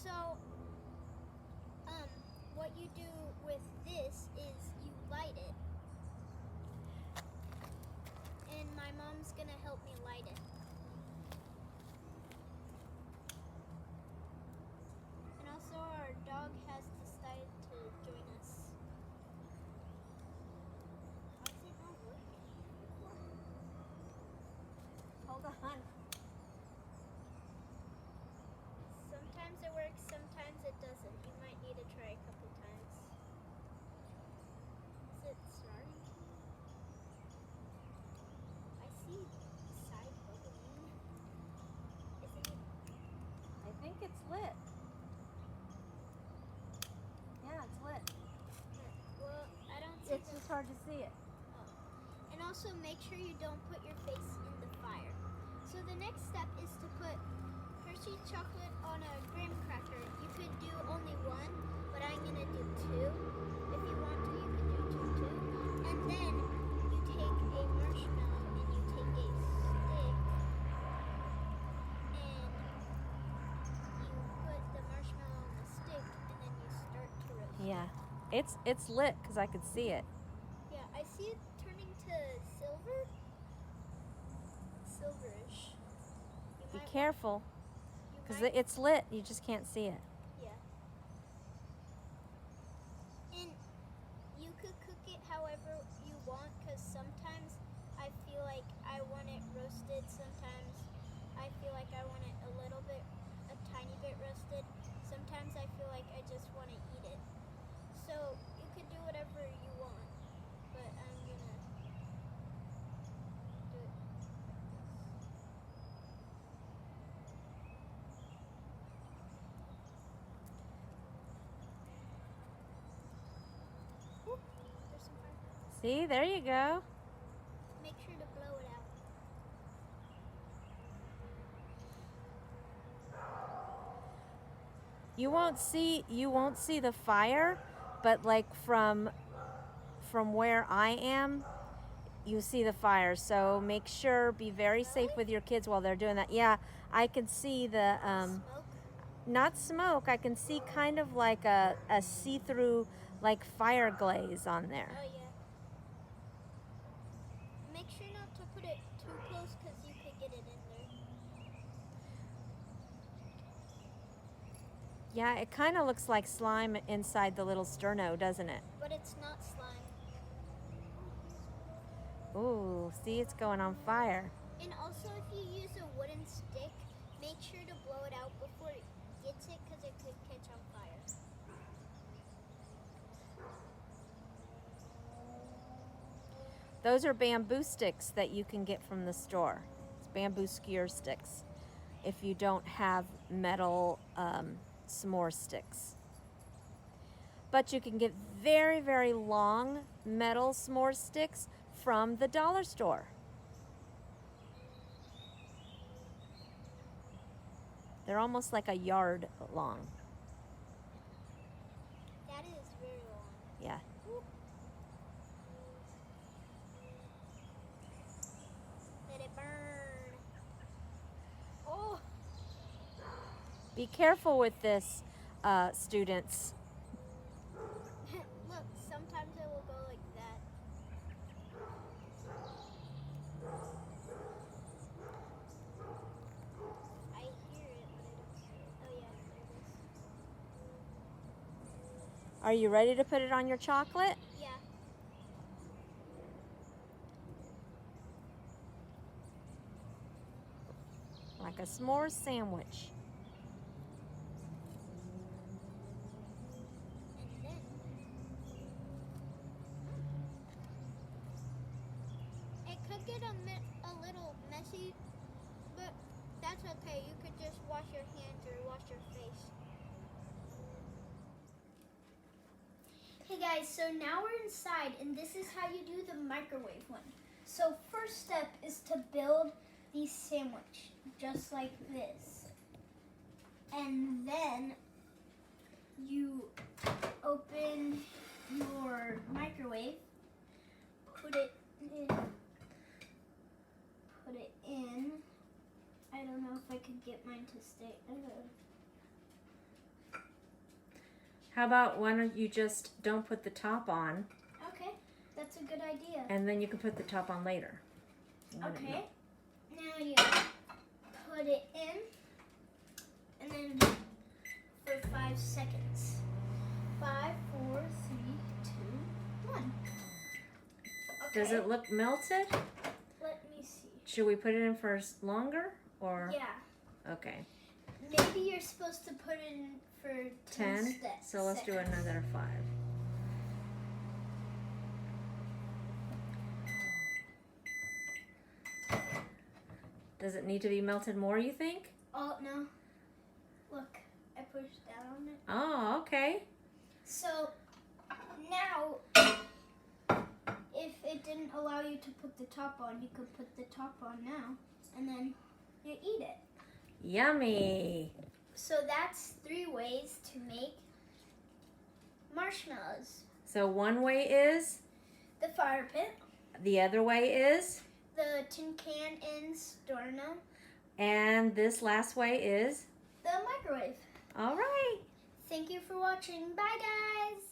So, what you do with this is you light it. And my mom's gonna help me light it. And also our dog has decided to join us. Why is it not working? Hold on. Sometimes it works, sometimes it doesn't. You might need to try a couple times. Is it starting? I see the side bubbling. Isn't it? I think it's lit. Yeah, it's lit. Well, I don't see It's just hard to see it. Oh. And also make sure you don't put your face in the fire. So the next step is to put Hershey chocolate on a graham cracker. You could do only one, but I'm gonna do two. If you want to, you can do two too. And then you take a marshmallow and you take a stick and you put the marshmallow on the stick and then you start to roast it. Yeah, it's lit because I could see it. Yeah, I see it turning to silver. Silverish. Be careful because it's lit. You just can't see it. Yeah. And you could cook it however you want, because sometimes I feel like I want it roasted. Sometimes I feel like I want it a tiny bit roasted. Sometimes I feel like I just want to eat it. So you could do whatever you want, but I'm gonna do it. Ooh, there's some fire. See, there you go. Make sure to blow it out. You won't see the fire, but like from where I am, you see the fire. So make sure, be very safe with your kids while they're doing that. Yeah, I can see the Smoke? not smoke. I can see kind of like a see-through like fire glaze on there. Oh yeah. Make sure not to put it too close because you could get it in there. Yeah, it kind of looks like slime inside the little sterno, doesn't it? But it's not slime. Ooh, see, it's going on fire. And also, if you use a wooden stick, make sure to blow it out before it gets it because it could catch on fire. Those are bamboo sticks that you can get from the store. It's bamboo skewer sticks if you don't have metal s'more sticks. But you can get very, very long metal s'more sticks from the dollar store. They're almost like a yard long. That is very long. Yeah. Whoop. Let it burn. Oh! Be careful with this, students. Look, sometimes it will go like that. I hear it, but I don't see it. Oh yeah, there it is. Are you ready to put it on your chocolate? Yeah. Like a s'more sandwich. And then it could get a little messy, but that's okay. You could just wash your hands or wash your face. Hey guys, so now we're inside and this is how you do the microwave one. So first step is to build the sandwich, just like this. And then you open your microwave, put it in. I don't know if I could get mine to stay. How about why don't you just don't put the top on, Okay, that's a good idea. and then you can put the top on later. Okay, now you put it in, and then for 5 seconds. 5, 4, 3, 2, 1. Okay. Does it look melted? Let me see. Should we put it in for longer or? Yeah. Okay. Maybe you're supposed to put it in for 10 steps. So let's do another 5. Does it need to be melted more, you think? Oh, no. Look, I pushed down on it. Oh, okay. So, now, if it didn't allow you to put the top on, you could put the top on now, and then you eat it. Yummy. So that's 3 ways to make marshmallows. So one way is? The fire pit, The other way is? the tin can in sterno, And this last way is? the microwave. All right. Thank you for watching. Bye, guys.